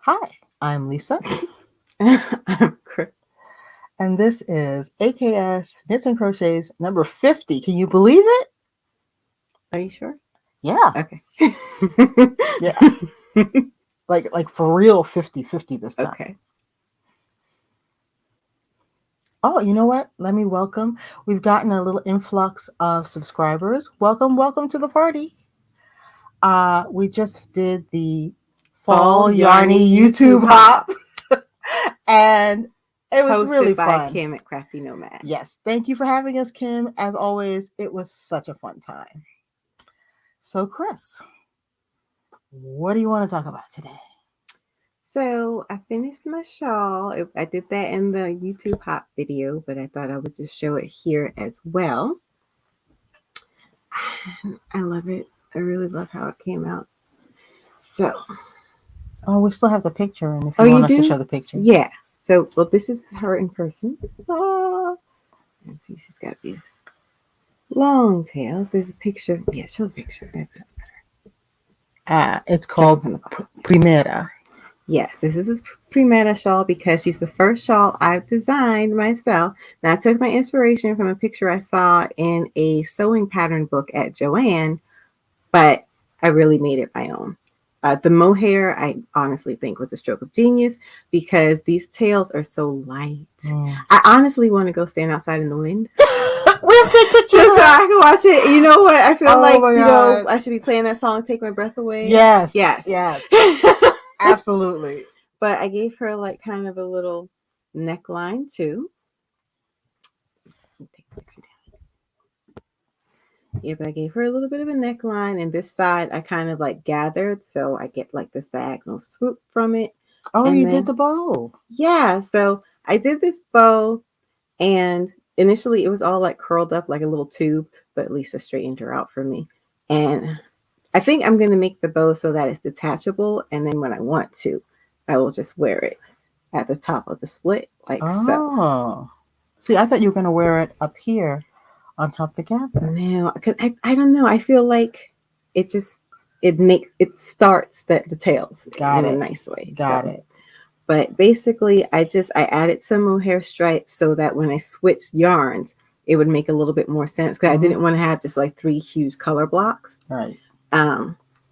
Hi, I'm Lisa, I'm Cryss. and this is AKS Knits and Crochets number 50. Can you believe it? Are you sure? Yeah, Okay. yeah. Like for real 50-50 this time. Okay. Oh, you know what? Let me welcome. We've gotten a little influx of subscribers. Welcome to the party. We just did the Fall Yarny YouTube hop, and it was really Hosted by fun. Kim at Crafty Nomad. Yes, thank you for having us, Kim. As always, it was such a fun time. So, Cryss, what do you want to talk about today? So I finished my shawl. I did that in the YouTube hop video, but I thought I would just show it here as well. I love it. I really love how it came out. So. Oh, we still have the picture, and if Oh, you you want us do? to show the picture. Yeah. So, well, this is her in person. Ah. And see, she's got these long tails. There's a picture. Yeah, show the picture. That's just better. It's called Primera. Yes, this is a Primera shawl because she's the first shawl I've designed myself. Now, I took my inspiration from a picture I saw in a sewing pattern book at Joann, but I really made it my own. The mohair, I honestly think, was a stroke of genius because these tails are so light. I honestly want to go stand outside in the wind. We'll take pictures just so I can watch it. You know what? I feel like, I should be playing that song, Take My Breath Away. Yes. Absolutely. But I gave her like kind of a little neckline too. Yeah, but I gave her a little bit of a neckline, and this side I kind of like gathered, so I get like this diagonal swoop from it. Oh, and you did the bow. Yeah, so I did this bow, and initially it was all like curled up like a little tube, but Lisa straightened her out for me. And I think I'm going to make the bow so that it's detachable, and then when I want to, I will just wear it at the top of the split, like so. See, I thought you were going to wear it up here on top of the gather. No, because I don't know. I feel like it starts the tails in a nice way. Got it. But basically, I added some mohair stripes so that when I switched yarns, it would make a little bit more sense because I didn't want to have just like 3 huge color blocks. Right.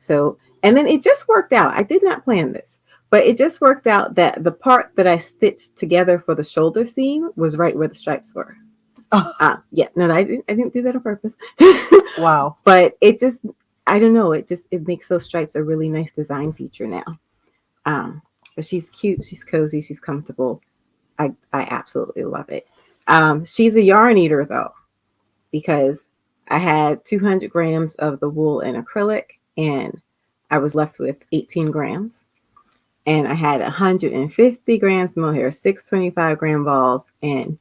So, and then it just worked out. I did not plan this, but it just worked out that the part that I stitched together for the shoulder seam was right where the stripes were. Yeah, no, I didn't do that on purpose. Wow. But it just, I don't know, it makes those stripes a really nice design feature now. But she's cute, she's cozy, she's comfortable. I absolutely love it. She's a yarn eater though, because I had 200 grams of the wool in acrylic and I was left with 18 grams. And I had 150 grams mohair, 625 gram balls, and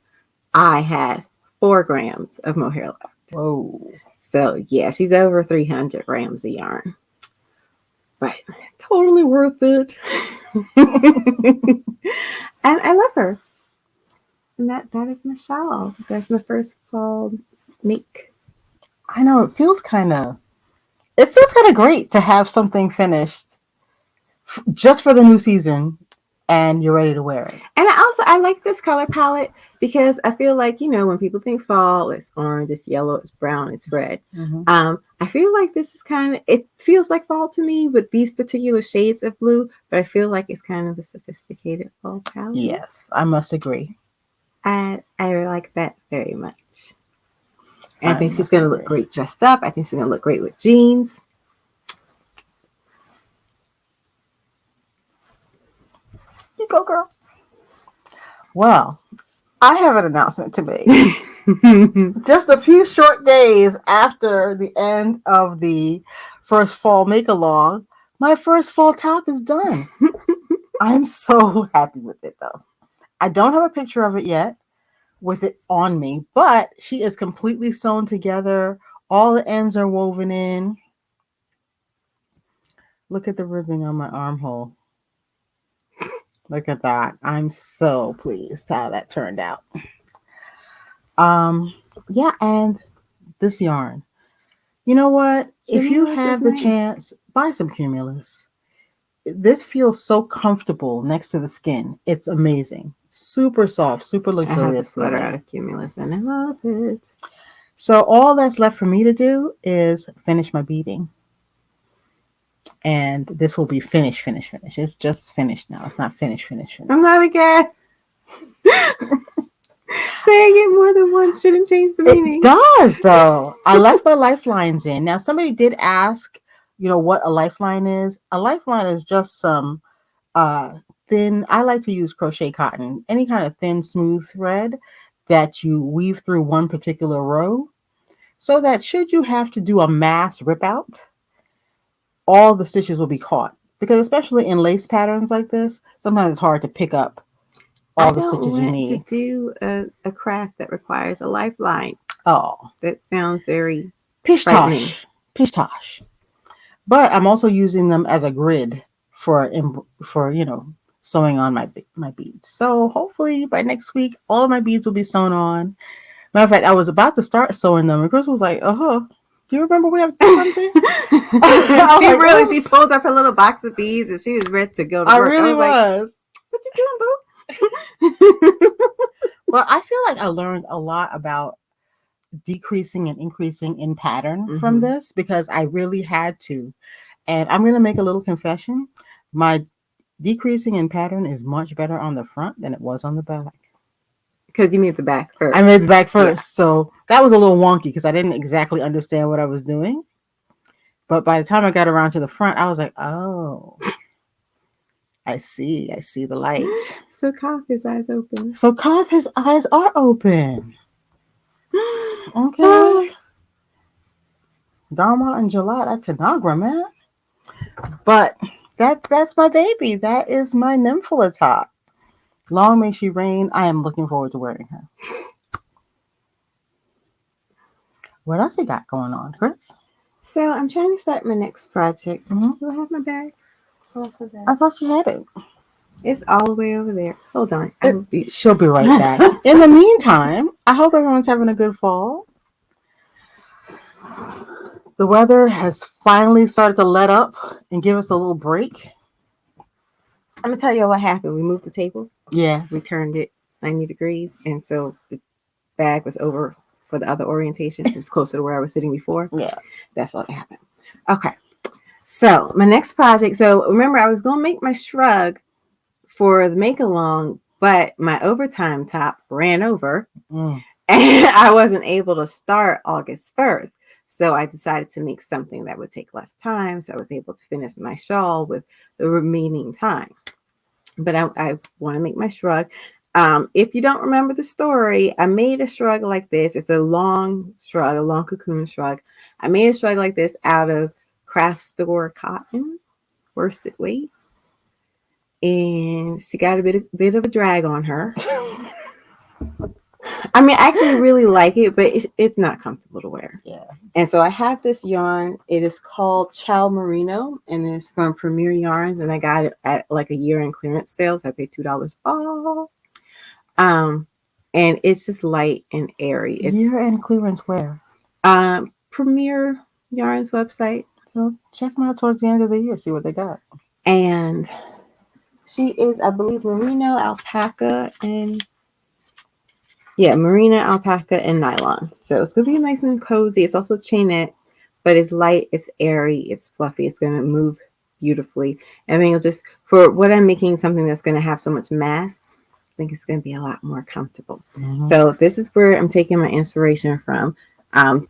I had 4 grams of mohair left. Whoa. So yeah, she's over 300 grams of yarn. But totally worth it. And I love her. And that is my shawl. That's my first fall make. I know it feels kind of great to have something finished just for the new season and you're ready to wear it. And I like this color palette because I feel like, when people think fall, it's orange, it's yellow, it's brown, it's red. I feel like this is it feels like fall to me with these particular shades of blue, but I feel like it's kind of a sophisticated fall palette. Yes, I must agree. I like that very much. And I think she's going to look great dressed up. I think she's going to look great with jeans. You go, girl. Well, I have an announcement to make. Just a few short days after the end of the first fall make-along, my first fall top is done. I'm so happy with it, though. I don't have a picture of it yet with it on me, but she is completely sewn together. All the ends are woven in. Look at the ribbing on my armhole. Look at that. I'm so pleased how that turned out. Yeah, and this yarn. You know what? If you have the chance, buy some Cumulus. this feels so comfortable next to the skin. It's amazing. Super soft, super I have a luxurious sweater feeling. out of Cumulus and I love it. So all that's left for me to do is finish my beading. And this will be finished. It's just finished now. It's not finished. I'm not again. Saying it more than once shouldn't change the meaning. It does, though. I left my lifelines in. Now, somebody did ask, what a lifeline is. A lifeline is just some thin, I like to use crochet cotton, any kind of thin, smooth thread that you weave through one particular row so that should you have to do a mass rip out, all the stitches will be caught. Because especially in lace patterns like this, sometimes it's hard to pick up all the stitches you need. I don't want to do a craft that requires a lifeline. Oh. That sounds very pish tosh. But I'm also using them as a grid for sewing on my beads. So hopefully by next week, all of my beads will be sewn on. Matter of fact, I was about to start sewing them, and Cryss was like, do you remember we have to do something? She pulled up her little box of beads and she was ready to go to work. I really was. Like, what you doing, boo? Well, I feel like I learned a lot about decreasing and increasing in pattern from this because I really had to. And I'm going to make a little confession. My decreasing in pattern is much better on the front than it was on the back. Because you made the back first. I made the back first. Yeah. So that was a little wonky because I didn't exactly understand what I was doing. But by the time I got around to the front, I was like, oh, I see the light. So Koth, his eyes open. His eyes are open. Okay. Dharma and Jalad at Tanagra, man. But that's my baby. That is my Nemphila top. Long may she reign. I am looking forward to wearing her. What else you got going on, Cryss? So I'm trying to start my next project. Do I have my bag? I thought you had it. It's all the way over there. Hold on. She'll be right back. In the meantime, I hope everyone's having a good fall. The weather has finally started to let up and give us a little break. I'm going to tell you what happened. We moved the table. Yeah. We turned it 90 degrees. And so the bag was over for the other orientation. It was closer to where I was sitting before. Yeah. That's all that happened. Okay. So my next project. So remember, I was going to make my shrug for the make along, but my overtime top ran over and I wasn't able to start August 1st. So I decided to make something that would take less time. So I was able to finish my shawl with the remaining time. But I want to make my shrug. If you don't remember the story, I made a shrug like this. It's a long shrug, a long cocoon shrug. I made a shrug like this out of craft store cotton, worsted weight. And she got a bit of a drag on her. I mean, I actually really like it, but it's not comfortable to wear. Yeah. And so I have this yarn. It is called Chow Merino, and it's from Primera Yarns, and I got it at like a year-end clearance sales. I paid $2 off. And it's just light and airy. It's year-end clearance where? Primera Yarns website. So check them out towards the end of the year. See what they got. And she is, I believe, merino, alpaca, and merino, alpaca, and nylon. So it's going to be nice and cozy. It's also chainette, but it's light, it's airy, it's fluffy. It's going to move beautifully. And I think it'll just, for what I'm making, something that's going to have so much mass, I think it's going to be a lot more comfortable. So this is where I'm taking my inspiration from.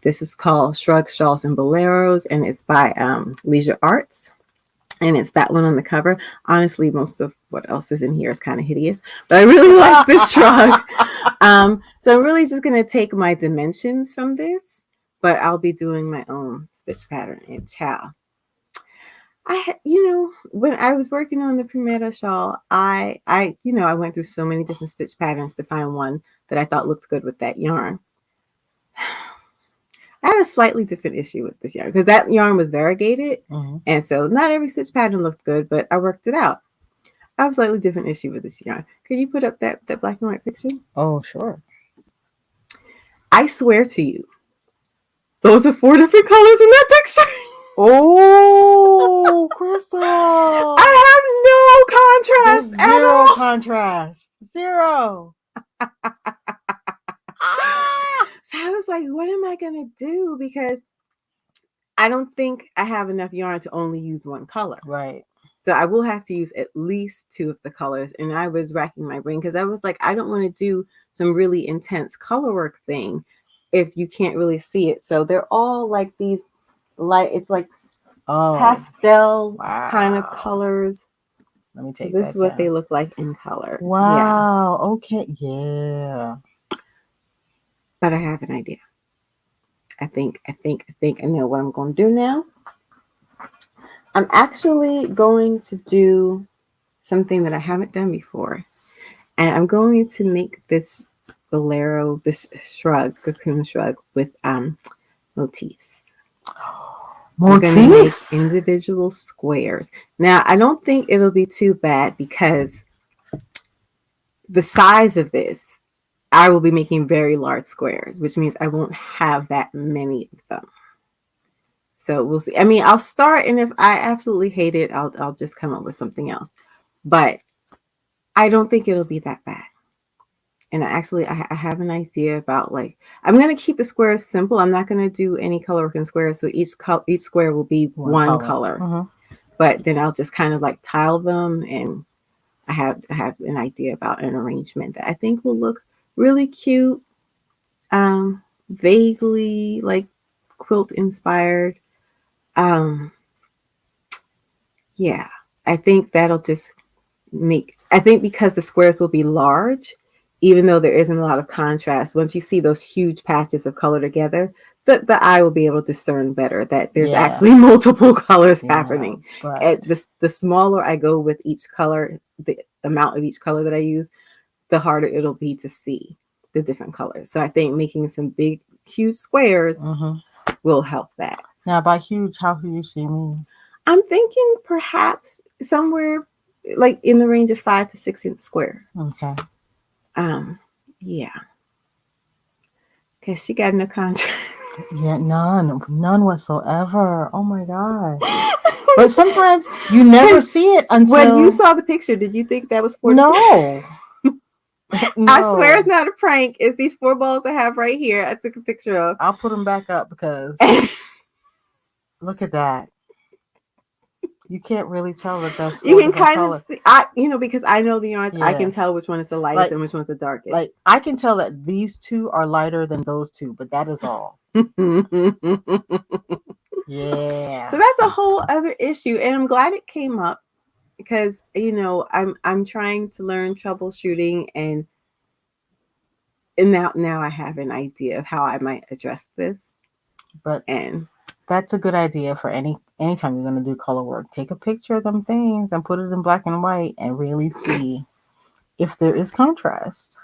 This is called Shrugs, Shawls, and Boleros, and it's by Leisure Arts. And it's that one on the cover. Honestly, most of what else is in here is kind of hideous. But I really like this shrug. So I'm really just going to take my dimensions from this. But I'll be doing my own stitch pattern in Chow. When I was working on the Primera Shawl, I went through so many different stitch patterns to find one that I thought looked good with that yarn. I had a slightly different issue with this yarn because that yarn was variegated. And so not every stitch pattern looked good, but I worked it out. I have a slightly different issue with this yarn. Could you put up that black and white picture? Oh, sure. I swear to you, those are 4 different colors in that picture. Oh, Crystal. I contrast at zero all. contrast. Zero. So I was like, what am I gonna do? Because I don't think I have enough yarn to only use one color. Right. So I will have to use at least 2 of the colors. And I was racking my brain because I was like, I don't want to do some really intense color work thing if you can't really see it. So they're all like these light, it's like pastel kind of colors. Let me take This that is what down. they look like in color. Wow. Yeah. Okay. Yeah. But I have an idea. I think I know what I'm going to do now. I'm actually going to do something that I haven't done before. And I'm going to make this bolero, this shrug, cocoon shrug with motifs. Motifs? I'm going to make individual squares. Now, I don't think it'll be too bad because the size of this, I will be making very large squares, which means I won't have that many of them. So we'll see. I mean, I'll start, and if I absolutely hate it, I'll just come up with something else. But I don't think it'll be that bad. And I have an idea about, like, I'm going to keep the squares simple. I'm not going to do any color work in squares. So each square will be one color. Mm-hmm. But then I'll just kind of like tile them. And I have an idea about an arrangement that I think will look really cute. Vaguely like quilt inspired. Yeah, I think that'll just I think because the squares will be large, even though there isn't a lot of contrast, once you see those huge patches of color together, the eye will be able to discern better that there's actually multiple colors happening. Right. The smaller I go with each color, the amount of each color that I use, the harder it'll be to see the different colors. So I think making some big, huge squares will help that. Now, by huge, how huge do you mean? I'm thinking perhaps somewhere like in the range of 5 to 6 inch square. Okay. Yeah. Because she got no contract. Yeah, none whatsoever. Oh my God. But sometimes you never see it until when you saw the picture. Did you think that was 4? No. No. I swear it's not a prank. It's these 4 balls I have right here. I took a picture of. I'll put them back up because look at that. You can't really tell that that's you can kind of see, because I know the yarns, I can tell which one is the lightest and which one's the darkest. Like I can tell that these 2 are lighter than those 2, but that is all. Yeah. So that's a whole other issue, and I'm glad it came up because I'm trying to learn troubleshooting, and now I have an idea of how I might address this. And that's a good idea for anytime you're going to do color work. Take a picture of them things and put it in black and white and really see if there is contrast.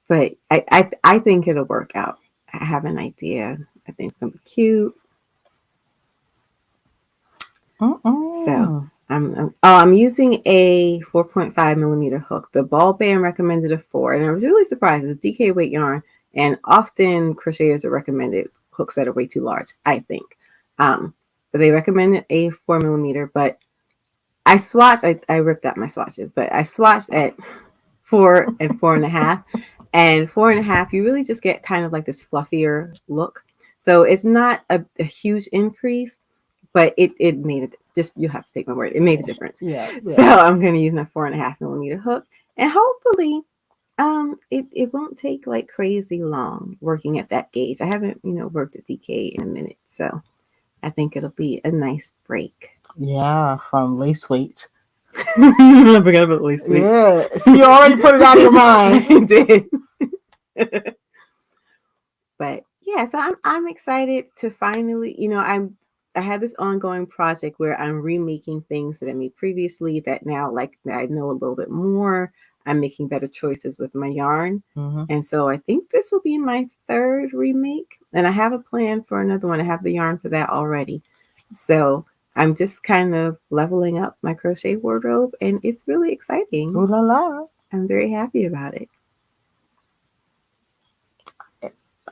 But I think it'll work out. I have an idea. I think it's going to be cute. So I'm using a 4.5 millimeter hook. The ball band recommended a 4, and I was really surprised. It's a DK weight yarn, and often crocheters are recommended hooks that are way too large, I think. But they recommended a 4 millimeter. But I swatched. I ripped out my swatches, but I swatched at 4 and 4.5. And 4.5, you really just get kind of like this fluffier look. So it's not a huge increase, but it made it. Just you have to take my word. It made a difference. Yeah. So I'm going to use my 4.5 millimeter hook, and hopefully, it won't take like crazy long working at that gauge. I haven't worked at DK in a minute, so I think it'll be a nice break. Yeah, from lace weight. I forgot about lace weight. Yeah, you already put it out of your mind. I did. But yeah, so I'm excited to finally, I had this ongoing project where I'm remaking things that I made previously that now like I know a little bit more. I'm making better choices with my yarn. And so I think this will be my 3rd remake. And I have a plan for another one. I have the yarn for that already. So I'm just kind of leveling up my crochet wardrobe, and it's really exciting. Ooh la la. I'm very happy about it.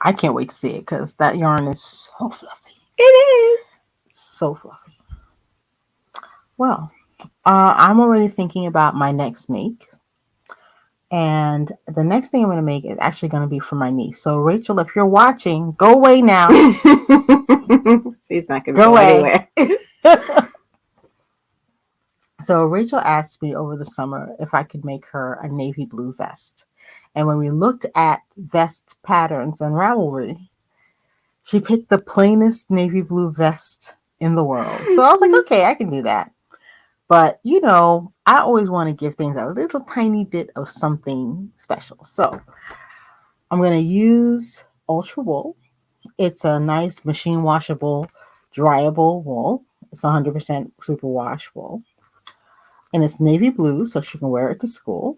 I can't wait to see it because that yarn is so fluffy. It is. So fluffy. Well, I'm already thinking about my next make. And the next thing I'm going to make is actually going to be for my niece. So, Rachel, if you're watching, go away now. She's not going to Go go away. anywhere. So, Rachel asked me over the summer if I could make her a navy blue vest. And when we looked at vest patterns on Ravelry, she picked the plainest navy blue vest in the world. So I was like, okay, I can do that. But, I always want to give things a little tiny bit of something special. So I'm going to use Ultra Wool. It's a nice machine washable, dryable wool. It's 100% superwash wool. And it's navy blue, so she can wear it to school.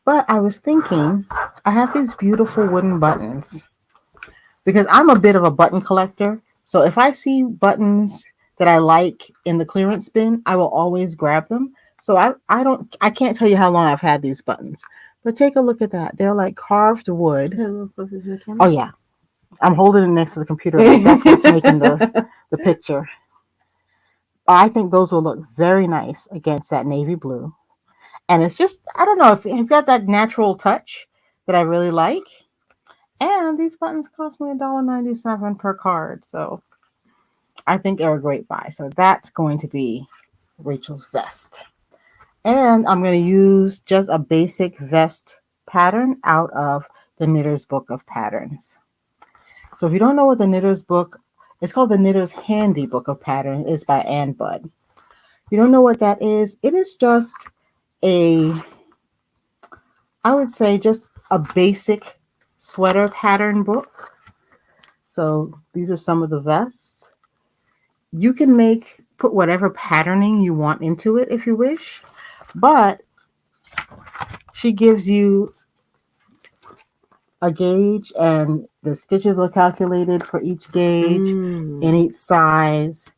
But I was thinking, I have these beautiful wooden buttons because I'm a bit of a button collector. So if I see buttons that I like in the clearance bin, I will always grab them. So I can't tell you how long I've had these buttons. But take a look at that. They're like carved wood. Oh yeah. I'm holding it next to the computer. That's what's making the picture. I think those will look very nice against that navy blue. And it's just, I don't know, if it's got that natural touch that I really like. And these buttons cost me $1.97 per card. So I think they're a great buy. So that's going to be Rachel's vest. And I'm going to use just a basic vest pattern out of the Knitter's Book of Patterns. So if you don't know what the Knitter's Book, it's called the Knitter's Handy Book of Patterns. It's by Ann Budd. If you don't know what that is, it is just I would say just a basic sweater pattern book. So these are some of the vests. You can put whatever patterning you want into it if you wish, but she gives you a gauge and the stitches are calculated for each gauge in each size,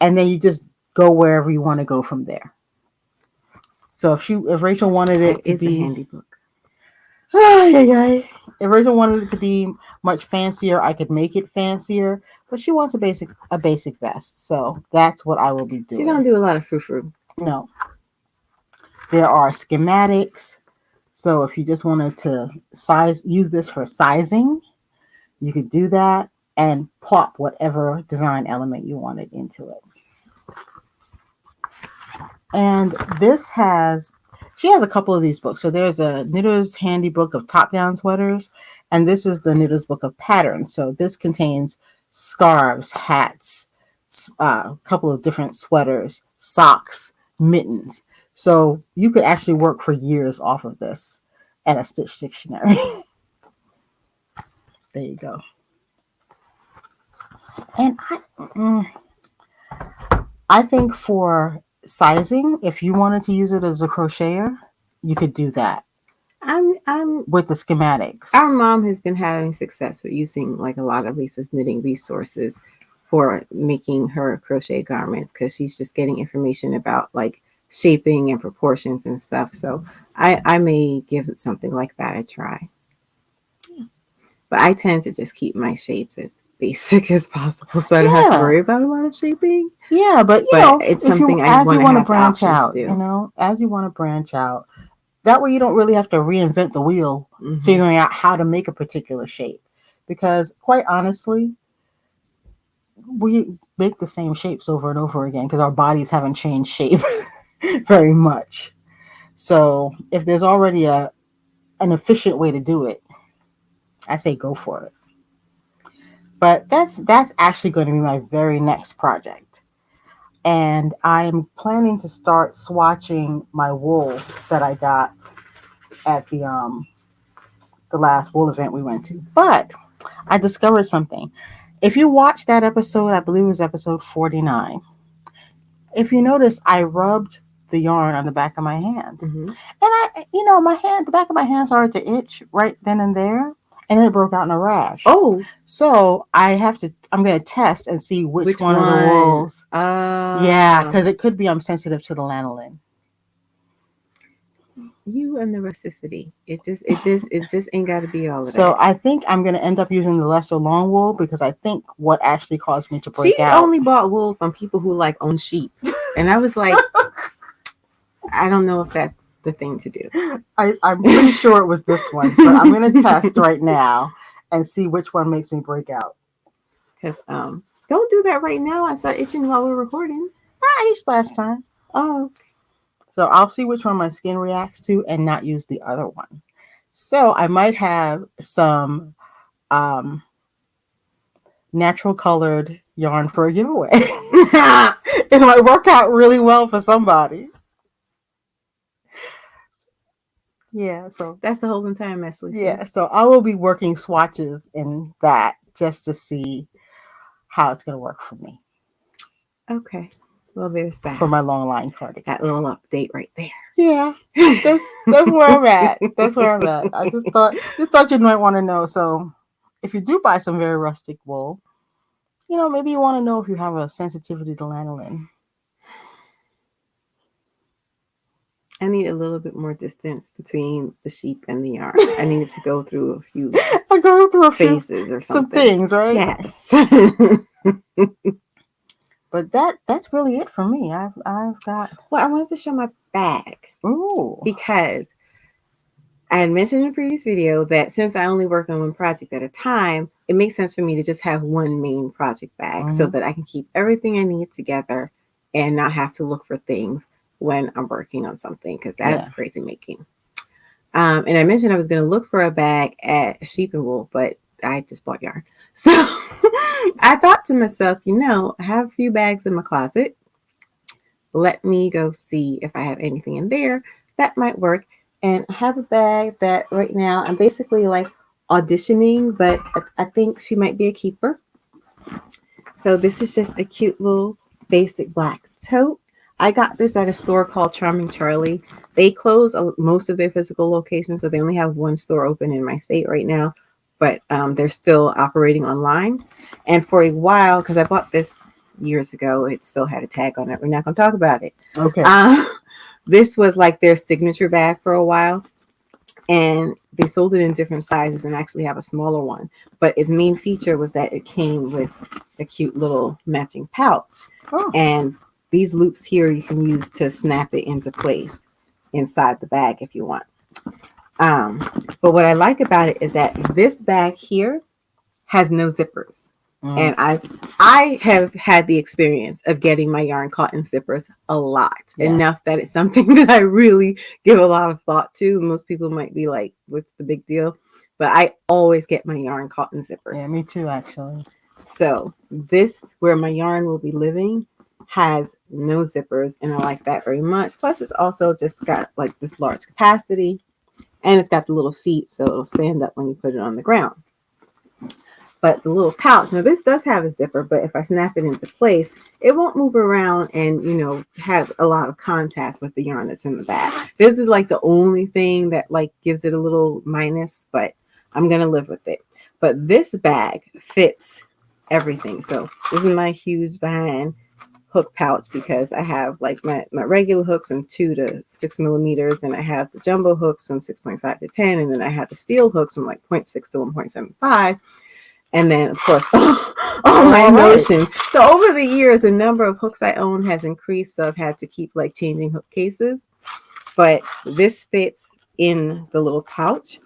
and then you just go wherever you want to go from there. So if Rachel wanted it to be a handy book. If Rachel wanted it to be much fancier, I could make it fancier. But she wants a basic vest, so that's what I will be doing. She don't do a lot of frou-frou. No. There are schematics. So if you just wanted to use this for sizing, you could do that and plop whatever design element you wanted into it. And she has a couple of these books. So there's a Knitter's Handy Book of Top-Down Sweaters, and this is the Knitter's Book of Patterns. So this contains scarves, hats, a couple of different sweaters, socks, mittens. So you could actually work for years off of this and a Stitch Dictionary. There you go. And I think for sizing, if you wanted to use it as a crocheter, you could do that. I'm with the schematics. Our mom has been having success with using like a lot of Lisa's knitting resources for making her crochet garments because she's just getting information about like shaping and proportions and stuff. So I may give it something like that a try. Yeah. But I tend to just keep my shapes as basic as possible, so I don't have to worry about a lot of shaping. Yeah, but you know, it's something I want to branch out. You know, as you want to branch out, that way you don't really have to reinvent the wheel, figuring out how to make a particular shape. Because quite honestly, we make the same shapes over and over again because our bodies haven't changed shape very much. So if there's already an efficient way to do it, I say go for it. But that's actually going to be my very next project. And I'm planning to start swatching my wool that I got at the last wool event we went to. But I discovered something. If you watch that episode, I believe it was episode 49. If you notice, I rubbed the yarn on the back of my hand. And the back of my hand started to itch right then and there. And then it broke out in a rash. Oh. So I'm going to test and see which one of the wools. Yeah, because it could be I'm sensitive to the lanolin. You and the rusticity. It just ain't got to be all of that. So I think I'm going to end up using the lesser long wool because I think what actually caused me to break out. She only bought wool from people who like own sheep. And I was like, I don't know if that's the thing to do. I'm pretty sure it was this one, but I'm going to test right now and see which one makes me break out. Because don't do that right now. I start itching while we're recording. I itched last time. Oh. So I'll see which one my skin reacts to and not use the other one. So I might have some natural colored yarn for a giveaway. It might work out really well for somebody. Yeah, so that's the whole entire mess, Lisa. Yeah, so I will be working swatches in that just to see how it's going to work for me. Okay. Well, there's that. For my long line cardigan. That little update right there. Yeah, that's where I'm at. That's where I'm at. I just thought you might want to know. So if you do buy some very rustic wool, maybe you want to know if you have a sensitivity to lanolin. I need a little bit more distance between the sheep and the yarn. I needed to go through a few phases or something. Some things, right? Yes. But that's really it for me. I've got. Well, I wanted to show my bag. Ooh. Because I had mentioned in a previous video that since I only work on one project at a time, it makes sense for me to just have one main project bag so that I can keep everything I need together and not have to look for things when I'm working on something, because that's crazy making. And I mentioned I was going to look for a bag at Sheep and Wool, but I just bought yarn. So I thought to myself, I have a few bags in my closet. Let me go see if I have anything in there that might work. And I have a bag that right now I'm basically like auditioning, but I think she might be a keeper. So this is just a cute little basic black tote. I got this at a store called Charming Charlie. They close most of their physical locations, so they only have one store open in my state right now, but they're still operating online. And for a while, because I bought this years ago, it still had a tag on it. We're not going to talk about it. Okay. This was like their signature bag for a while, and they sold it in different sizes and actually have a smaller one. But its main feature was that it came with a cute little matching pouch. Oh. And these loops here you can use to snap it into place inside the bag if you want. But what I like about it is that this bag here has no zippers. And I have had the experience of getting my yarn caught in zippers a lot. Yeah. Enough that it's something that I really give a lot of thought to. Most people might be like, what's the big deal? But I always get my yarn caught in zippers. Yeah, me too, actually. So this, where my yarn will be living, has no zippers, and I like that very much. Plus, it's also just got like this large capacity, and it's got the little feet, so it'll stand up when you put it on the ground. But the little pouch, now this does have a zipper, but if I snap it into place, it won't move around and, have a lot of contact with the yarn that's in the bag. This is like the only thing that like gives it a little minus, but I'm going to live with it. But this bag fits everything. So this is my huge behind hook pouch, because I have like my regular hooks from 2 to 6 millimeters, and I have the jumbo hooks from 6.5 to 10, and then I have the steel hooks from like 0.6 to 1.75. And then, of course, all my notion. So over the years, the number of hooks I own has increased. So I've had to keep like changing hook cases. But this fits in the little pouch.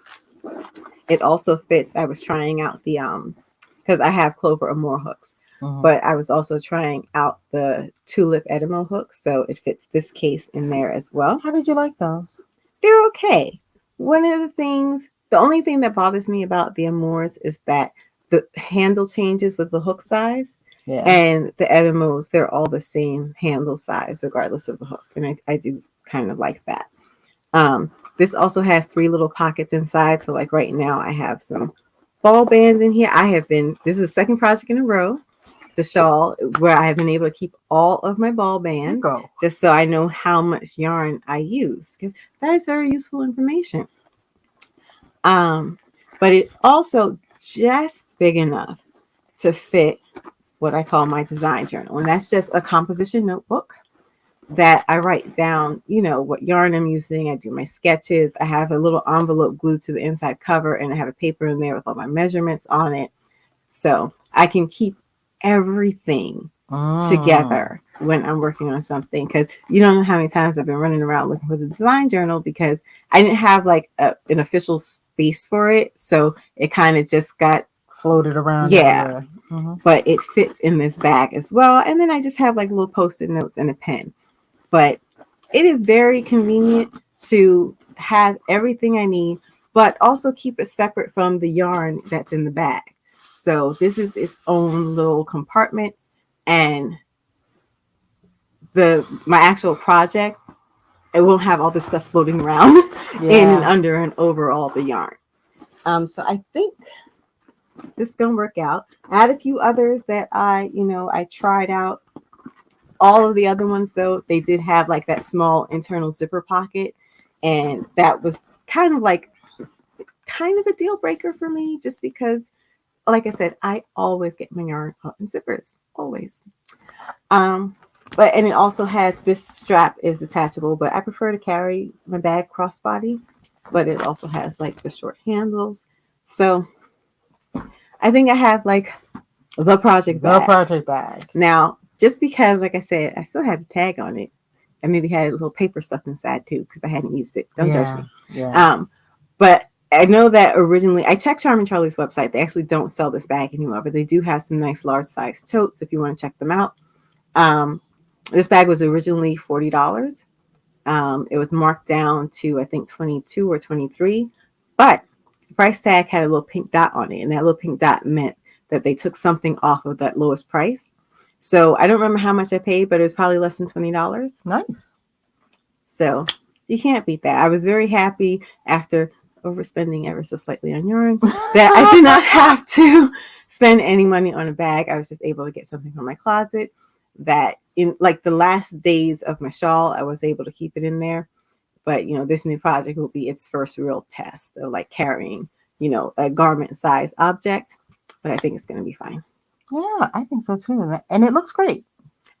It also fits. I was trying out the, because I have Clover Amore hooks. But I was also trying out the Tulip Edimo hooks. So it fits this case in there as well. How did you like those? They're okay. One of the only thing that bothers me about the Amores is that the handle changes with the hook size, and the Edimos, they're all the same handle size regardless of the hook, and I do kind of like that. This also has 3 little pockets inside, so like right now I have some ball bands in here. This is the second project in a row, the shawl, where I have been able to keep all of my ball bands, just so I know how much yarn I use, because that is very useful information. But it's also just big enough to fit what I call my design journal. And that's just a composition notebook that I write down, what yarn I'm using. I do my sketches. I have a little envelope glued to the inside cover, and I have a paper in there with all my measurements on it. So I can keep everything together when I'm working on something, because you don't know how many times I've been running around looking for the design journal because I didn't have like an official space for it, so it kind of just got floated around yeah. everywhere. But it fits in this bag as well, and then I just have like little post-it notes and a pen. But it is very convenient to have everything I need, but also keep it separate from the yarn that's in the bag. So this is its own little compartment, and my actual project, it won't have all this stuff floating around in and under and over all the yarn. So I think this is gonna work out. I had a few others that I tried out. All of the other ones, though, they did have like that small internal zipper pocket, and that was kind of a deal breaker for me, just because, like I said, I always get my yarn caught in zippers, always. And it also has this strap is detachable, but I prefer to carry my bag crossbody. But it also has like the short handles, so I think I have like the project bag. The project bag. Now, just because, like I said, I still have a tag on it. I maybe had a little paper stuff inside too because I hadn't used it. Don't judge me. Yeah. But I know that originally I checked Charming Charlie's website. They actually don't sell this bag anymore, but they do have some nice large size totes if you want to check them out. This bag was originally $40. It was marked down to I think 22 or 23, but the price tag had a little pink dot on it, and that little pink dot meant that they took something off of that lowest price. So I don't remember how much I paid, but it was probably less than $20. Nice. So you can't beat that. I was very happy after overspending ever so slightly on yarn that I did not have to spend any money on a bag. I was just able to get something from my closet that in like the last days of my shawl, I was able to keep it in there. But, this new project will be its first real test of like carrying, a garment size object. But I think it's going to be fine. Yeah, I think so too. And it looks great.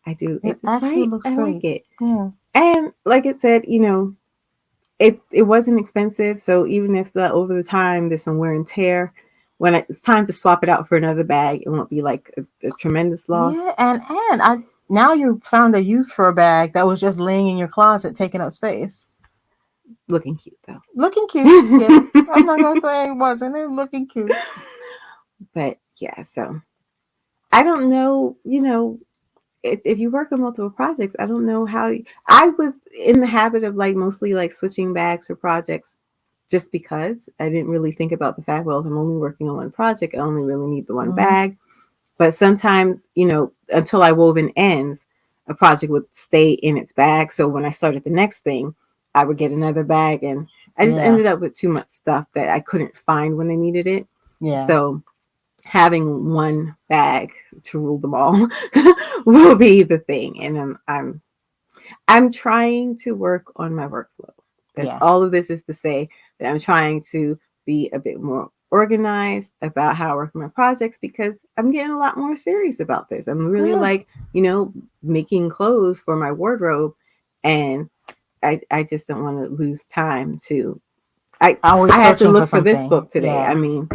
I do. It actually looks I great. like it. Yeah. And like it said, it wasn't expensive. So even if over the time there's some wear and tear, when it's time to swap it out for another bag, it won't be like a tremendous loss. Yeah, and now you found a use for a bag that was just laying in your closet, taking up space. Looking cute though. Looking cute. Yeah. I'm not gonna say it wasn't. It looking cute. But yeah, so I don't know, if you work on multiple projects, I don't know how. I was in the habit of like mostly like switching bags for projects just because I didn't really think about the fact, well, if I'm only working on one project, I only really need the one bag. But sometimes, until I wove in ends, a project would stay in its bag. So when I started the next thing, I would get another bag, and I just ended up with too much stuff that I couldn't find when I needed it. Yeah. So having one bag to rule them all will be the thing. And I'm trying to work on my workflow. All of this is to say that I'm trying to be a bit more organized about how I work on my projects, because I'm getting a lot more serious about this. I'm really making clothes for my wardrobe, and I just don't want to lose time to. I had to look for this book today. Yeah. I mean,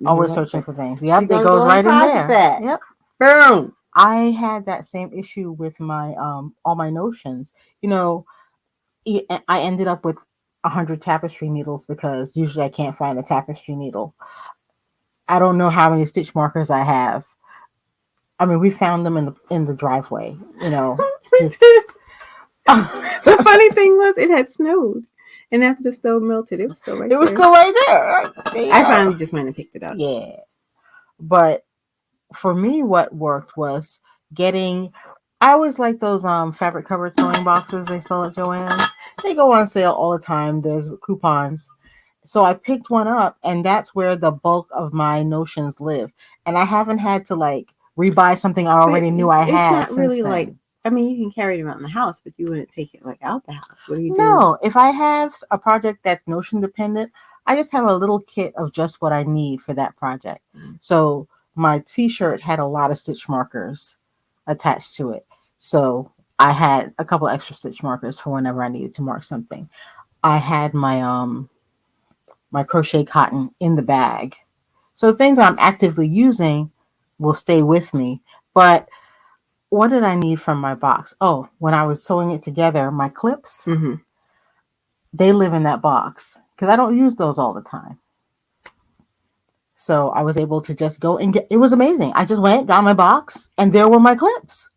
always searching for things. Yep, it goes right in there. Yep. Boom. I had that same issue with my all my notions. I ended up with 100 tapestry needles because usually I can't find a tapestry needle. I don't know how many stitch markers I have. I mean, we found them in the driveway. Just... The funny thing was, it had snowed, and after the snow melted, it was still right there. It was still right there. I finally just went and picked it up. Yeah, but for me, what worked was getting. I always like those fabric covered sewing boxes they sell at Joann's. They go on sale all the time. There's coupons. So I picked one up, and that's where the bulk of my notions live. And I haven't had to like rebuy something I already knew I had. It's not really like, I mean, you can carry them out in the house, but you wouldn't take it like out the house. What do you do? No, if I have a project that's notion dependent, I just have a little kit of just what I need for that project. So my t-shirt had a lot of stitch markers attached to it. So I had a couple extra stitch markers for whenever I needed to mark something. I had my my crochet cotton in the bag. So things I'm actively using will stay with me. But what did I need from my box? Oh, when I was sewing it together, my clips, Mm-hmm. they live in that box because I don't use those all the time. So I was able to just go and it was amazing. I just went, got my box, and there were my clips.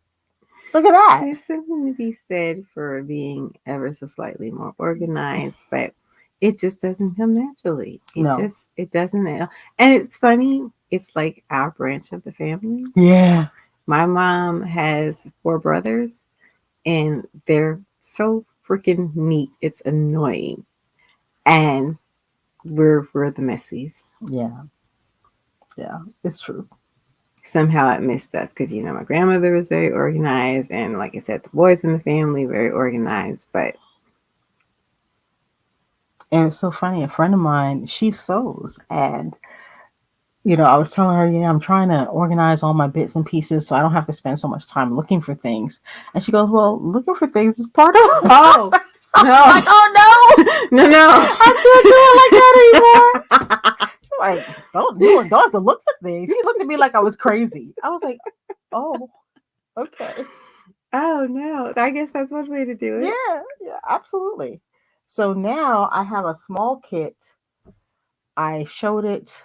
Look at that. There's something to be said for being ever so slightly more organized, but it just doesn't come naturally. It doesn't. And it's funny. It's like our branch of the family. Yeah. My mom has 4 brothers, and they're so freaking neat. It's annoying. And we're the messies. Yeah. Yeah, it's true. Somehow it missed us because, my grandmother was very organized. And like I said, the boys in the family, very organized. But and it's so funny. A friend of mine, she sews. And, I was telling her, I'm trying to organize all my bits and pieces so I don't have to spend so much time looking for things. And she goes, well, looking for things is part of it. Oh, no. Like, oh, no. No. I can't do it like that anymore. She's like, don't have to look for things. She looked at me like I was crazy. I was like, oh, okay. Oh, no. I guess that's one way to do it. Yeah, absolutely. So now I have a small kit. I showed it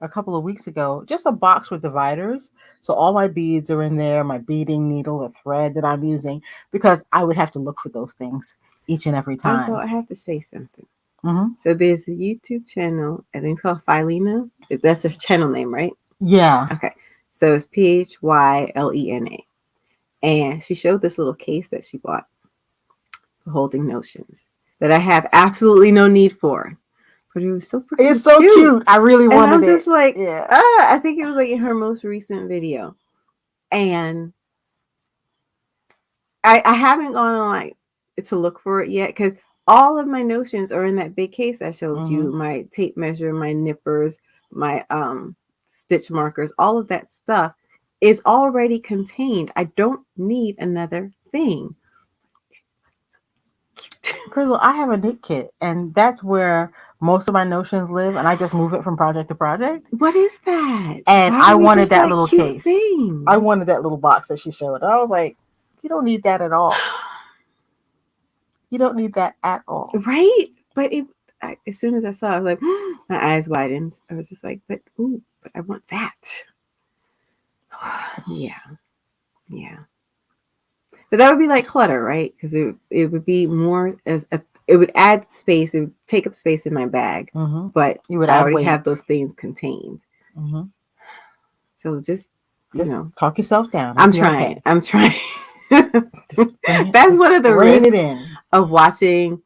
a couple of weeks ago, just a box with dividers. So all my beads are in there, my beading needle, the thread that I'm using, because I would have to look for those things each and every time. I have to say something. Mm-hmm. So there's a YouTube channel, I think it's called Philena. That's her channel name, right? Yeah. Okay. So it's Phyllena. And she showed this little case that she bought for holding notions that I have absolutely no need for. But it was so pretty. It's so cute. I really wanted it. I'm just like, yeah. I think it was like in her most recent video. And I haven't gone on like to look for it yet because all of my notions are in that big case I showed you. My tape measure, my nippers, my stitch markers, all of that stuff is already contained. I don't need another thing. Crystal, I have a knit kit, and that's where most of my notions live, and I just move it from project to project. What is that? And I wanted that little case. Things? I wanted that little box that she showed. And I was like, you don't need that at all. You don't need that at all. Right? But as soon as I saw it, I was like, my eyes widened. I was just like, but I want that. Yeah. But that would be like clutter, right? Because it would be more it would add space. It would take up space in my bag. But you would I already have those things contained. So just talk yourself down. I'm trying. Okay. I'm trying. That's one of the risks of watching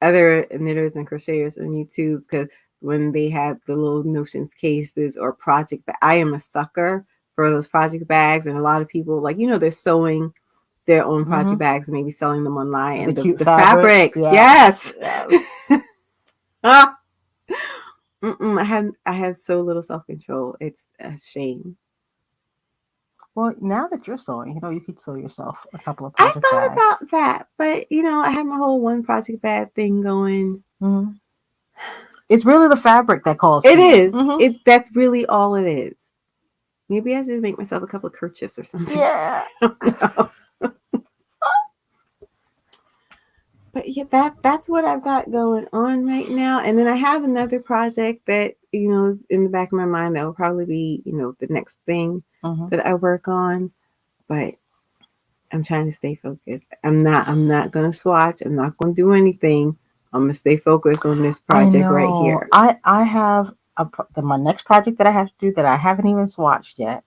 other knitters and crocheters on YouTube, because when they have the little notions cases or project, but I am a sucker for those project bags, and a lot of people they're sewing their own project bags and maybe selling them online, and the fabrics. Yes. I have so little self-control. It's a shame. Well, now that you're sewing, you could sew yourself a couple of project bags. I thought about that, but I have my whole one project bag thing going. It's really the fabric that calls. It is. That's really all it is. Maybe I should make myself a couple of kerchiefs or something. Yeah. But yeah, that's what I've got going on right now. And then I have another project that, is in the back of my mind that will probably be, the next thing that I work on. But I'm trying to stay focused. I'm not going to swatch. I'm not going to do anything. I'm going to stay focused on this project right here. I have my next project that I have to do that I haven't even swatched yet.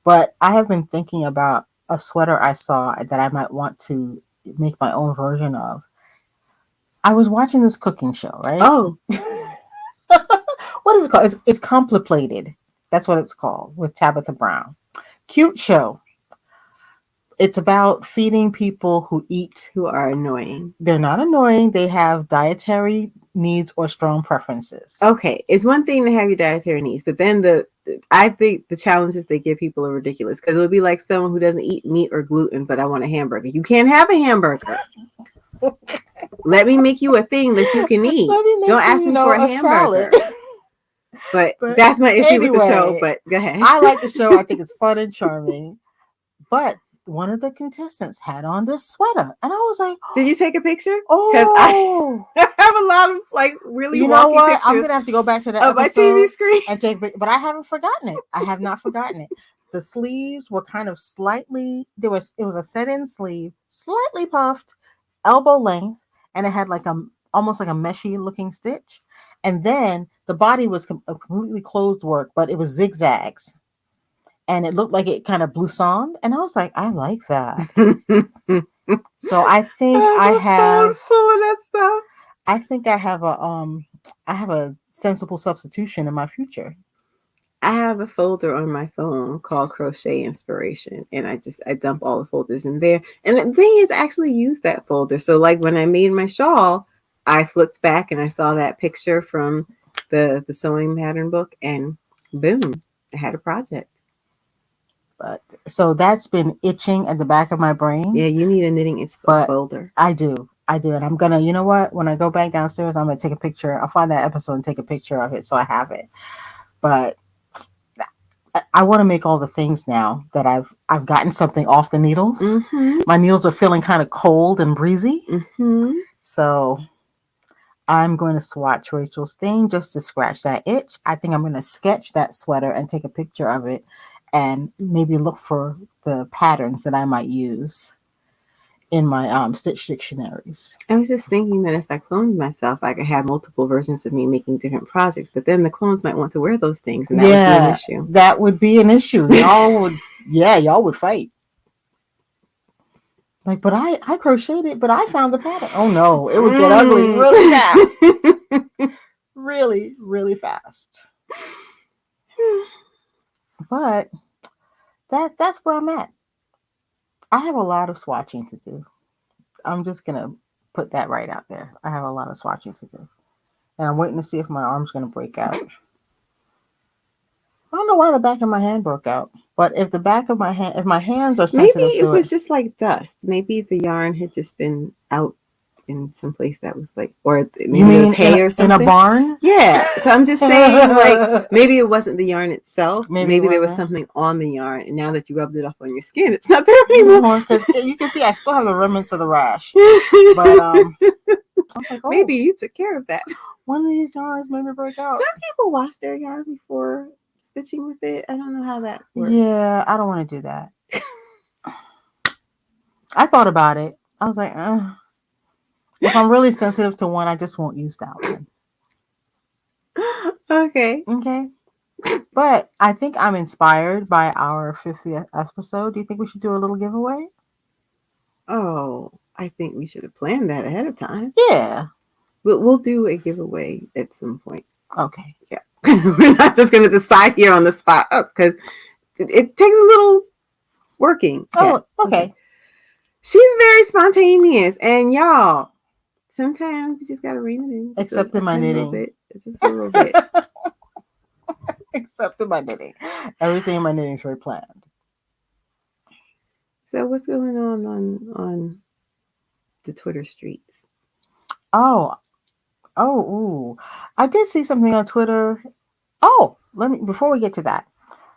But I have been thinking about a sweater I saw that I might want to make my own version of. I was watching this cooking show, right? Oh. What is it called? It's Complicated. That's what it's called, with Tabitha Brown. Cute show. It's about feeding people who are annoying. They're not annoying. They have dietary needs or strong preferences. Okay. It's one thing to have your dietary needs, but then I think the challenges they give people are ridiculous, because it'll be like someone who doesn't eat meat or gluten, but I want a hamburger. You can't have a hamburger. Let me make you a thing that you can eat. Don't ask me for a hamburger. But that's my issue with the show. But go ahead. I like the show. I think it's fun and charming. But one of the contestants had on this sweater, and I was like, Did you take a picture? Because oh, I have a lot of like really you know wonky what? I'm pictures gonna have to go back to that of my TV episode screen. and take, but I haven't forgotten it. I have not forgotten it. The sleeves were kind of slightly, it was a set-in sleeve, slightly puffed, elbow length, and it had like almost like a meshy looking stitch. And then the body was a completely closed work, but it was zigzags. And it looked like it kind of bloussoned. And I was like, I like that. So I think I have full of that stuff. I think I have a sensible substitution in my future. I have a folder on my phone called Crochet Inspiration, and I dump all the folders in there. And the thing is, I actually use that folder. So like when I made my shawl, I flipped back and I saw that picture from the sewing pattern book, and boom, I had a project. But so that's been itching at the back of my brain. Yeah, you need a knitting folder. I do. And I'm gonna, you know what? When I go back downstairs, I'm gonna take a picture. I'll find that episode and take a picture of it so I have it. But I want to make all the things now that I've gotten something off the needles. Mm-hmm. My needles are feeling kind of cold and breezy. Mm-hmm. So I'm going to swatch Rachel's thing just to scratch that itch. I think I'm going to sketch that sweater and take a picture of it and maybe look for the patterns that I might use in my stitch dictionaries. I was just thinking that if I cloned myself, I could have multiple versions of me making different projects, but then the clones might want to wear those things, and that would be an issue. That would be an issue. Y'all would fight. Like, but I crocheted, but I found the pattern. Oh no, it would get ugly really fast. Really, really fast. But that's where I'm at. I have a lot of swatching to do. I'm just gonna put that right out there. I have a lot of swatching to do. And I'm waiting to see if my arm's gonna break out. I don't know why the back of my hand broke out. But if the back of my hand, if my hands are sensitive, maybe it was just like dust. Maybe the yarn had just been out in some place that was like, or maybe it was hay or something. In a barn? Yeah. So I'm just saying, like, maybe it wasn't the yarn itself. Maybe there was wasn't. something on the yarn, and now that you rubbed it off on your skin, it's not there anymore. Because you can see I still have the remnants of the rash. But I was like, maybe you took care of that. One of these yarns made me break out. Some people wash their yarn before stitching with it. I don't know how that works. Yeah, I don't want to do that. I thought about it. I was like, if I'm really sensitive to one, I just won't use that one. Okay. But I think I'm inspired by our 50th episode. Do you think we should do a little giveaway? Oh, I think we should have planned that ahead of time. Yeah. But we'll do a giveaway at some point. Okay. Yeah. We're not just going to decide here on the spot because it takes a little working. Oh, yeah. Okay. She's very spontaneous. And y'all, sometimes you just got to rein it in. Except in my knitting. It's just a little bit. Except in my knitting. Everything in my knitting is very planned. So what's going on the Twitter streets? Ooh. I did see something on Twitter. Oh, before we get to that,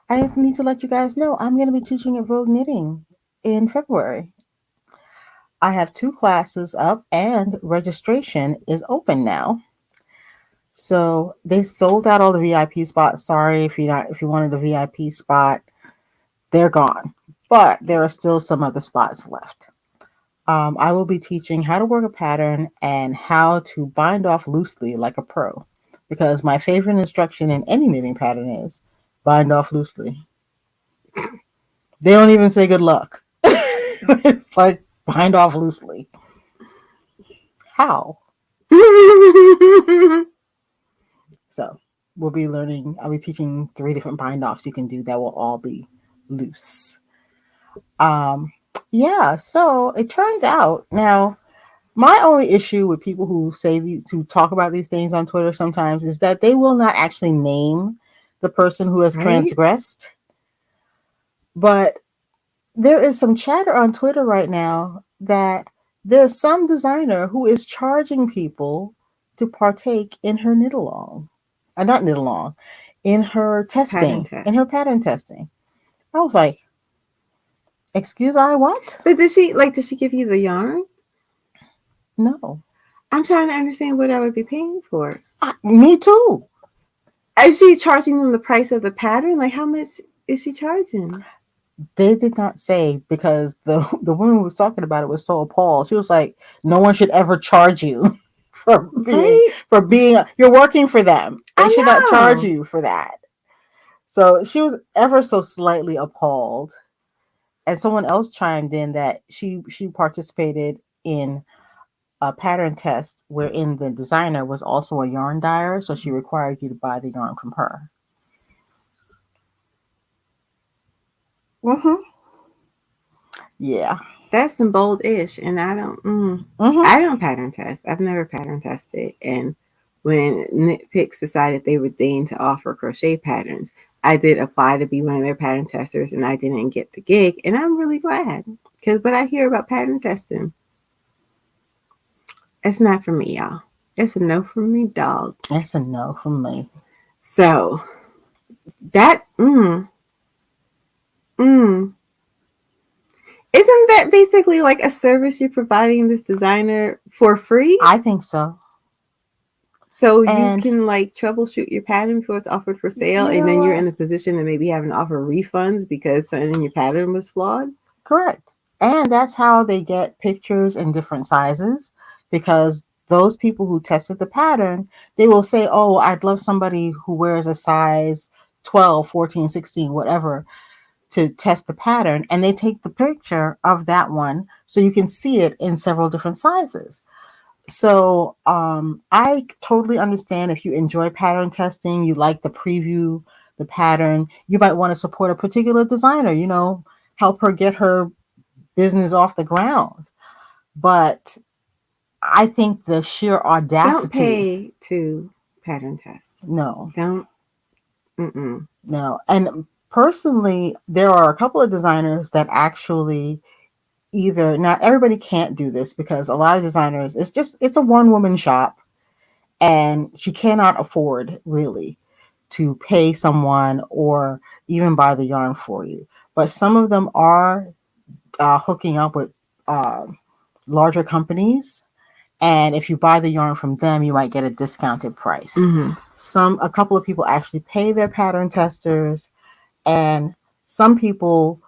I need to let you guys know I'm going to be teaching at Vogue Knitting in February. I have 2 classes up and registration is open now. So they sold out all the VIP spots. Sorry if you wanted a VIP spot, they're gone. But there are still some other spots left. I will be teaching how to work a pattern and how to bind off loosely like a pro. Because my favorite instruction in any knitting pattern is bind off loosely. They don't even say good luck. It's like bind off loosely. How? So I'll be teaching 3 different bind offs you can do that will all be loose. Yeah, so it turns out now, my only issue with people who to talk about these things on Twitter sometimes is that they will not actually name the person who has transgressed. But there is some chatter on Twitter right now that there's some designer who is charging people to partake in her knit-along. Not knit-along, in her testing, in her pattern testing. I was like, Excuse I what? But did she give you the yarn? No. I'm trying to understand what I would be paying for. Me too. Is she charging them the price of the pattern? Like, how much is she charging? They did not say, because the woman who was talking about it was so appalled. She was like, "No one should ever charge you Right? for being. You're working for them. They should not I charge know. you for that." So she was ever so slightly appalled. And someone else chimed in that she participated in a pattern test wherein the designer was also a yarn dyer, so she required you to buy the yarn from her. Mm-hmm. Yeah. That's some bold ish, and I don't. Mm-hmm. I don't pattern test. I've never pattern tested. And when Knitpicks decided they would deign to offer crochet patterns, I did apply to be one of their pattern testers, and I didn't get the gig. And I'm really glad, because what I hear about pattern testing, it's not for me, y'all. It's a no from me, dog. That's a no from me. So that isn't that basically like a service you're providing this designer for free? I think so. So you can like troubleshoot your pattern before it's offered for sale, and then you're in the position to maybe having to offer refunds because something in your pattern was flawed. Correct. And that's how they get pictures in different sizes, because those people who tested the pattern, they will say, "Oh, I'd love somebody who wears a size 12, 14, 16, whatever, to test the pattern." And they take the picture of that one so you can see it in several different sizes. So I totally understand if you enjoy pattern testing, you like the preview, the pattern, you might want to support a particular designer, help her get her business off the ground. But I think the sheer audacity. Don't pay to pattern test. No. Don't. No. And personally, there are a couple of designers that actually either, not everybody can't do this, because a lot of designers, it's a one-woman shop, and she cannot afford really to pay someone or even buy the yarn for you. But some of them are hooking up with larger companies, and if you buy the yarn from them, you might get a discounted price. A couple of people actually pay their pattern testers, and some people,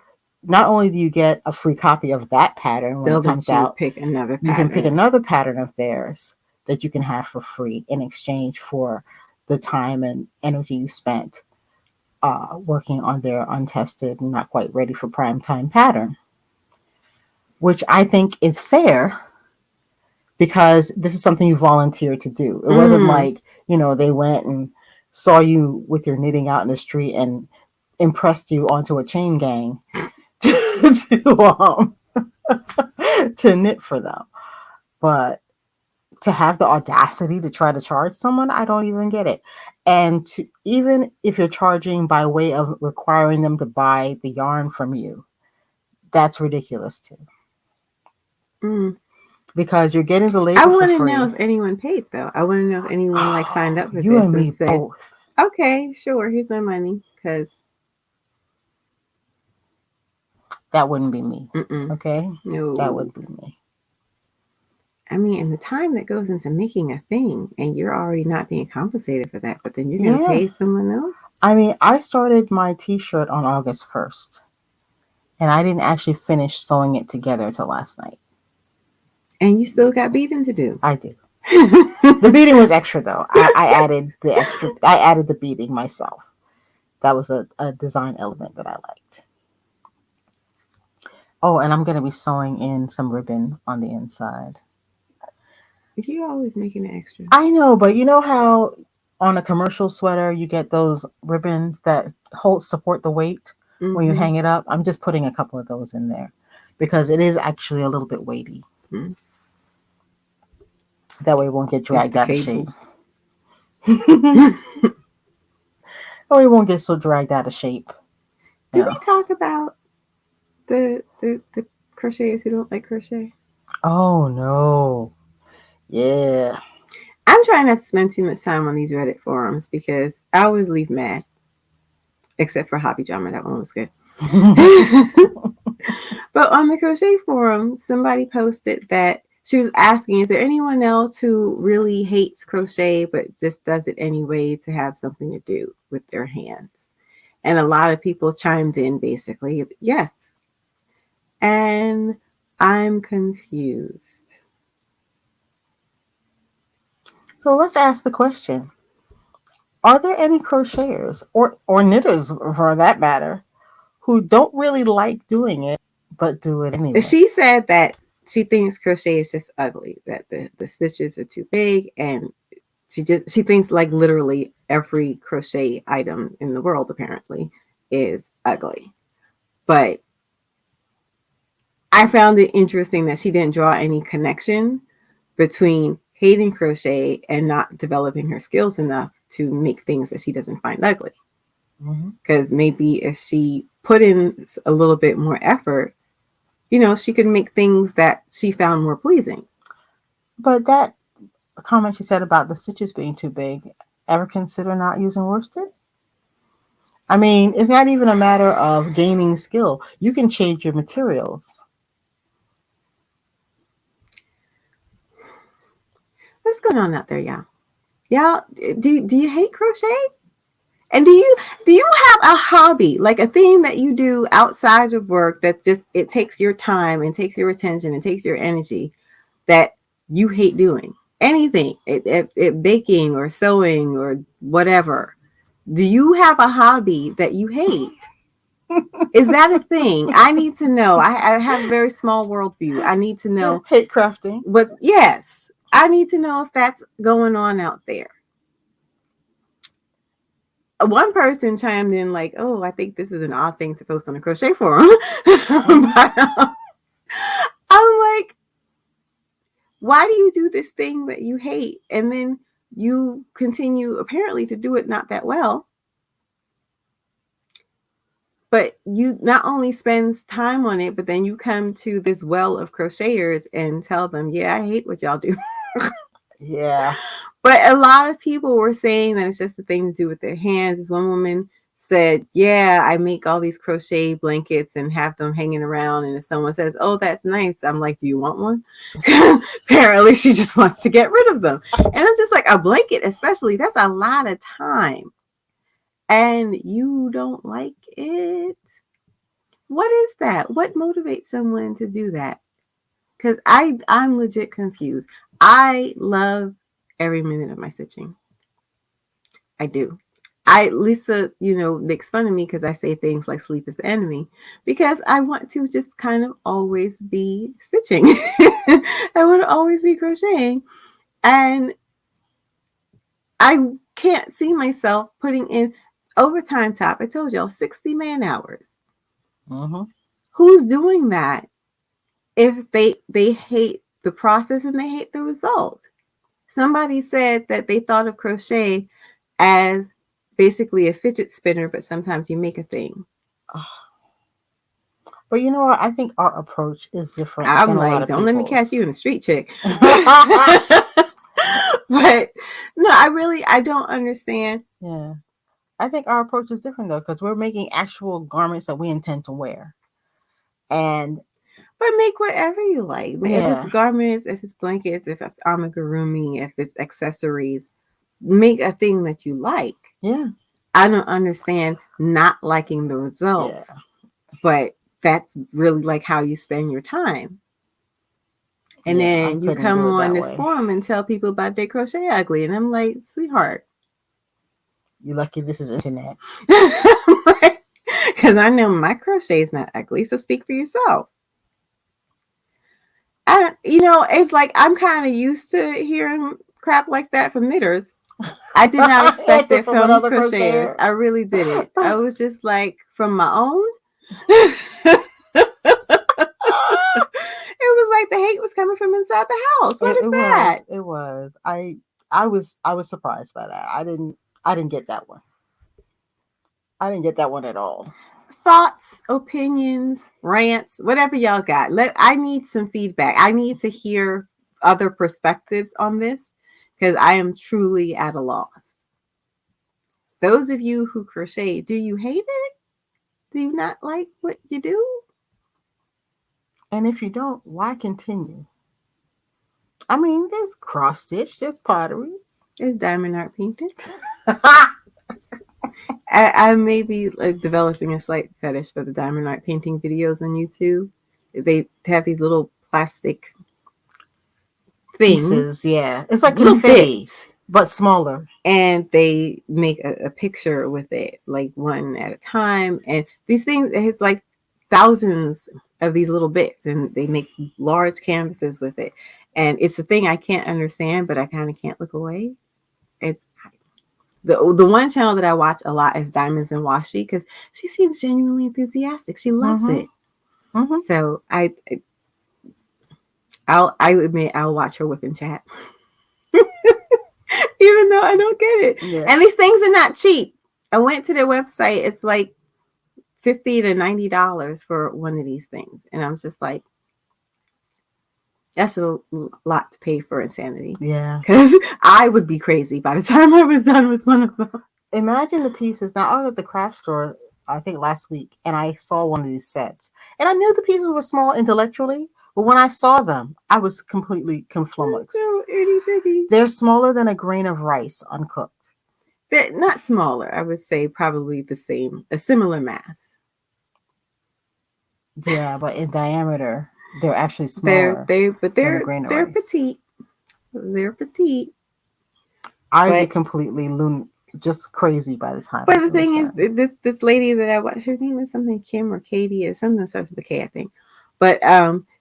not only do you get a free copy of that pattern when it comes out, pick another pattern. You can pick another pattern of theirs that you can have for free in exchange for the time and energy you spent working on their untested and not quite ready for prime time pattern, which I think is fair, because this is something you volunteered to do. It wasn't like, they went and saw you with your knitting out in the street and impressed you onto a chain gang to knit for them. But to have the audacity to try to charge someone, I don't even get it. And even if you're charging by way of requiring them to buy the yarn from you, that's ridiculous too. Because you're getting the labor for free. I want to know if anyone paid, though. I want to know if anyone signed up for you this and me said, both. Okay, sure, here's my money, because that wouldn't be me. Okay? No. That would be me. I mean, and the time that goes into making a thing, and you're already not being compensated for that, but then you're going to pay someone else? I mean, I started my t-shirt on August 1st, and I didn't actually finish sewing it together till last night. And you still got beading to do. I do. The beading was extra, though. I added the beading myself. That was a design element that I liked. Oh, and I'm going to be sewing in some ribbon on the inside. You're always making it extra. I know, but you know how on a commercial sweater you get those ribbons that support the weight when you hang it up? I'm just putting a couple of those in there because it is actually a little bit weighty. That way it won't get dragged out of shape. That way it won't get so dragged out of shape. Did we talk about the crocheters who don't like crochet? Oh, no. Yeah. I'm trying not to spend too much time on these Reddit forums because I always leave mad. Except for Hobby Drama. That one was good. But on the crochet forum, somebody posted that she was asking, is there anyone else who really hates crochet but just does it anyway to have something to do with their hands? And a lot of people chimed in basically, yes. And I'm confused. So let's ask the question. Are there any crocheters or knitters for that matter who don't really like doing it but do it anyway? She said that she thinks crochet is just ugly, that the stitches are too big, and she thinks like literally every crochet item in the world apparently is ugly. But I found it interesting that she didn't draw any connection between hating crochet and not developing her skills enough to make things that she doesn't find ugly. Because maybe if she put in a little bit more effort, she could make things that she found more pleasing. But that comment she said about the stitches being too big, ever consider not using worsted? I mean, it's not even a matter of gaining skill. You can change your materials. What's going on out there, y'all? Y'all, do you hate crochet? And do you have a hobby, like a thing that you do outside of work that just it takes your time and takes your attention and takes your energy that you hate doing? Anything, it baking or sewing or whatever. Do you have a hobby that you hate? Is that a thing? I need to know. I have a very small worldview. I need to know. Hate crafting. Yes. I need to know if that's going on out there. One person chimed in like, oh, I think this is an odd thing to post on a crochet forum. But, I'm like, why do you do this thing that you hate? And then you continue apparently to do it not that well. But you not only spends time on it, but then you come to this well of crocheters and tell them, yeah, I hate what y'all do. Yeah. But a lot of people were saying that it's just a thing to do with their hands. This one woman said, yeah, I make all these crochet blankets and have them hanging around. And if someone says, oh, that's nice, I'm like, do you want one? Apparently she just wants to get rid of them. And I'm just like, a blanket especially, that's a lot of time. And you don't like it? What is that? What motivates someone to do that? Because I'm legit confused. I love every minute of my stitching. I do. Lisa, makes fun of me because I say things like sleep is the enemy, because I want to just kind of always be stitching. I want to always be crocheting. And I can't see myself putting in overtime top. I told y'all 60 man hours. Mm-hmm. Who's doing that if they hate the process and they hate the result? Somebody said that they thought of crochet as basically a fidget spinner, but sometimes you make a thing. But you know what? I think our approach is different. I'm like, don't let me catch you in the street, chick. But no, I don't understand. Yeah. I think our approach is different though, because we're making actual garments that we intend to wear. But make whatever you like. Yeah. If it's garments, if it's blankets, if it's amigurumi, if it's accessories, make a thing that you like. Yeah. I don't understand not liking the results. Yeah. But that's really like how you spend your time. And then you come on this forum and tell people about their crochet ugly. And I'm like, sweetheart, you're lucky this is internet. Because I know my crochet is not ugly. So speak for yourself. It's like I'm kind of used to hearing crap like that from knitters. I did not expect it from crocheters. I really didn't. I was just like, from my own. It was like the hate was coming from inside the house. What is that? It was. I was surprised by that. I didn't get that one. I didn't get that one at all. Thoughts, opinions, rants, whatever y'all got. I need some feedback. I need to hear other perspectives on this because I am truly at a loss. Those of you who crochet, do you hate it? Do you not like what you do? And if you don't, why continue? I mean, there's cross stitch, there's pottery. It's diamond art painting. I may be like developing a slight fetish for the diamond art painting videos on YouTube. They have these little plastic things. Pieces, yeah. It's like little confetti, bits. but smaller. And they make a picture with it, like one at a time. And these things, it's like thousands of these little bits, and they make large canvases with it. And it's a thing I can't understand, but I kind of can't look away. It's the one channel that I watch a lot is Diamonds and Washi, because she seems genuinely enthusiastic. She loves it. Mm-hmm. So I admit I'll watch her whip and chat. Even though I don't get it. Yeah. And these things are not cheap. I went to their website. It's like $50 to $90 for one of these things. And I was just like, that's a lot to pay for insanity. Yeah. Because I would be crazy by the time I was done with one of them. Imagine the pieces. Now, I was at the craft store, I think last week, and I saw one of these sets. And I knew the pieces were small intellectually, but when I saw them, I was completely conflummoxed. So itty bitty. They're smaller than a grain of rice uncooked. They're not smaller. I would say probably the same, a similar mass. Yeah, but in diameter, they're actually smaller. They're rice. petite. They're petite. I'd be completely just crazy by the time. But the thing is, this lady that I watch, her name is something Kim or Katie or something that starts with a K, I think. But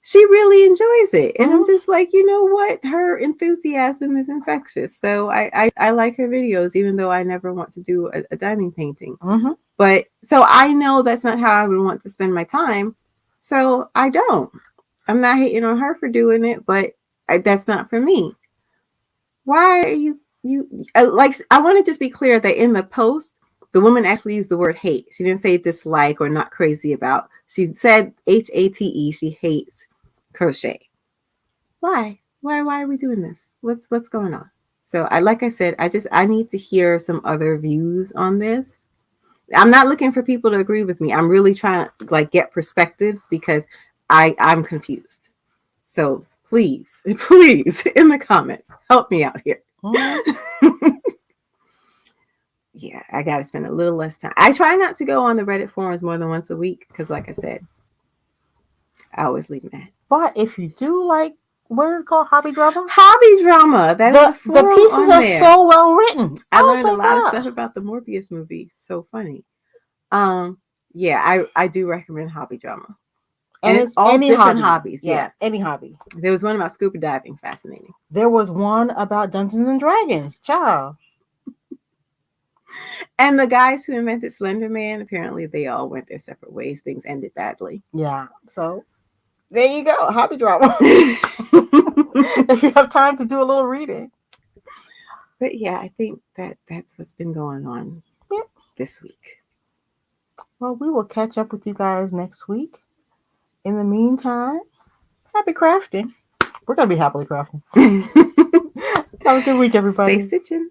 she really enjoys it. And I'm just like, you know what? Her enthusiasm is infectious. So I like her videos, even though I never want to do a diamond painting. But so I know that's not how I would want to spend my time. So I don't. I'm not hating on her for doing it, but that's not for me. Why are you like, I want to just be clear that in the post, the woman actually used the word hate. She didn't say dislike or not crazy about. She said HATE. She hates crochet. Why are we doing this? What's going on? So like I said, I need to hear some other views on this. I'm not looking for people to agree with me. I'm really trying to like get perspectives, because I'm confused. So please in the comments, help me out here. Yeah, I got to spend a little less time. I try not to go on the Reddit forums more than once a week, because like I said, I always leave mad. But if you do like, what is it called? Hobby drama? Hobby drama. The pieces are so well written. I learned a lot of stuff about the Morbius movie. So funny. Yeah, I do recommend hobby drama. And it's all different hobbies. Yeah, any hobby. There was one about scuba diving. Fascinating. There was one about Dungeons and Dragons. Ciao. And the guys who invented Slender Man, apparently they all went their separate ways. Things ended badly. Yeah. So there you go. Hobby drama. If you have time to do a little reading. But yeah, I think that's what's been going on this week. Well, we will catch up with you guys next week. In the meantime, happy crafting. We're going to be happily crafting. Have a good week, everybody. Stay stitching.